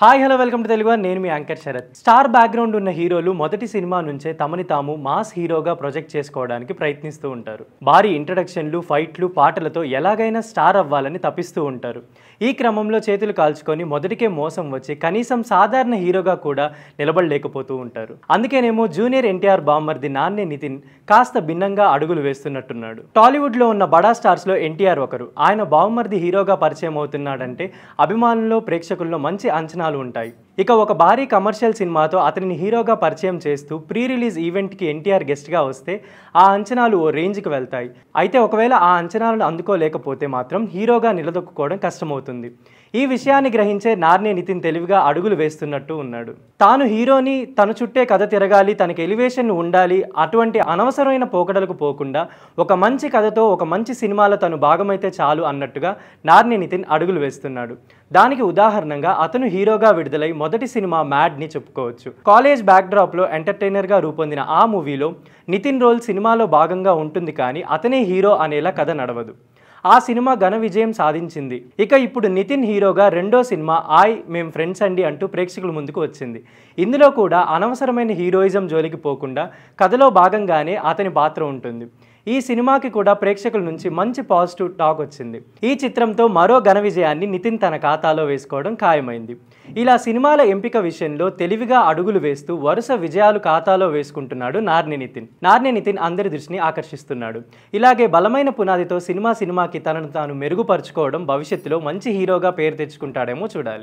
Hi hello welcome to Telugu నేను మీ anchor Sarath. Star background ఉన్న హీరోలు మొదటి సినిమా నుంచే తమని తాము మాస్ హీరోగా ప్రొజెక్ట్ చేసుకోవడానికి ప్రయత్నిస్తూ ఉంటారు. భారీ ఇంట్రడక్షన్లు, ఫైట్లు, పాటలతో ఎలాగైనా స్టార్ అవ్వాలని తపిస్తూ ఉంటారు. ఈ క్రమంలో చేతులు కాల్చుకొని మొదటికే మోసం వచ్చి కనీసం సాధారణ హీరోగా కూడా నిలబడలేకపోతూ ఉంటారు. అందుకేనేమో జూనియర్ ఎన్టీఆర్ బామ్మర్ది నాన్నే నితిన్ కాస్త భిన్నంగా అడుగులు వేస్తున్నట్టున్నాడు. టాలీవుడ్లో ఉన్న బడా స్టార్స్లో ఎన్టీఆర్ ఒకరు. ఆయన బామ్మర్ది హీరోగా పరిచయం అవుతున్నాడంటే అభిమానుల్లో, ప్రేక్షకుల్లో మంచి అంచనాలు ఉంటాయి. ఇక ఒక భారీ కమర్షియల్ సినిమాతో అతనిని హీరోగా పరిచయం చేస్తూ ప్రీ రిలీజ్ ఈవెంట్కి ఎన్టీఆర్ గెస్ట్గా వస్తే ఆ అంచనాలు ఓ రేంజ్కి వెళ్తాయి. అయితే ఒకవేళ ఆ అంచనాలను అందుకోలేకపోతే మాత్రం హీరోగా నిలదొక్కుకోవడం కష్టమవుతుంది. ఈ విషయాన్ని గ్రహించే నాన్నే నితిన్ తెలివిగా అడుగులు వేస్తున్నట్టు ఉన్నాడు. తాను హీరోని, తన చుట్టే కథ తిరగాలి, తనకి ఎలివేషన్ ఉండాలి, అటువంటి అనవసరమైన పోకడలకు పోకుండా ఒక మంచి కథతో ఒక మంచి సినిమాలో తను భాగమైతే చాలు అన్నట్టుగా నాన్నే నితిన్ అడుగులు వేస్తున్నాడు. దానికి ఉదాహరణగా అతను హీరోగా విడుదలై మొదటి సినిమా మ్యాడ్ని చెప్పుకోవచ్చు. కాలేజ్ బ్యాక్డ్రాప్లో ఎంటర్టైనర్గా రూపొందిన ఆ మూవీలో నితిన్ రోల్ సినిమాలో భాగంగా ఉంటుంది, కానీ అతనే హీరో అనేలా కథ నడవదు. ఆ సినిమా ఘన విజయం సాధించింది. ఇక ఇప్పుడు నితిన్ హీరోగా రెండో సినిమా మేం ఫ్రెండ్స్ అండి అంటూ ప్రేక్షకుల ముందుకు వచ్చింది. ఇందులో కూడా అనవసరమైన హీరోయిజం జోలికి పోకుండా కథలో భాగంగానే అతని పాత్ర ఉంటుంది. ఈ సినిమాకి కూడా ప్రేక్షకుల నుంచి మంచి పాజిటివ్ టాక్ వచ్చింది. ఈ చిత్రంతో మరో ఘన విజయాన్ని నితిన్ తన ఖాతాలో వేసుకోవడం ఖాయమైంది. ఇలా సినిమాల ఎంపిక విషయంలో తెలివిగా అడుగులు వేస్తూ వరుస విజయాలు ఖాతాలో వేసుకుంటున్నాడు నాన్నే నితిన్. నాన్నే నితిన్ అందరి దృష్టిని ఆకర్షిస్తున్నాడు. ఇలాగే బలమైన పునాదితో సినిమాకి తనను తాను మెరుగుపరుచుకోవడం, భవిష్యత్తులో మంచి హీరోగా పేరు తెచ్చుకుంటాడేమో చూడాలి.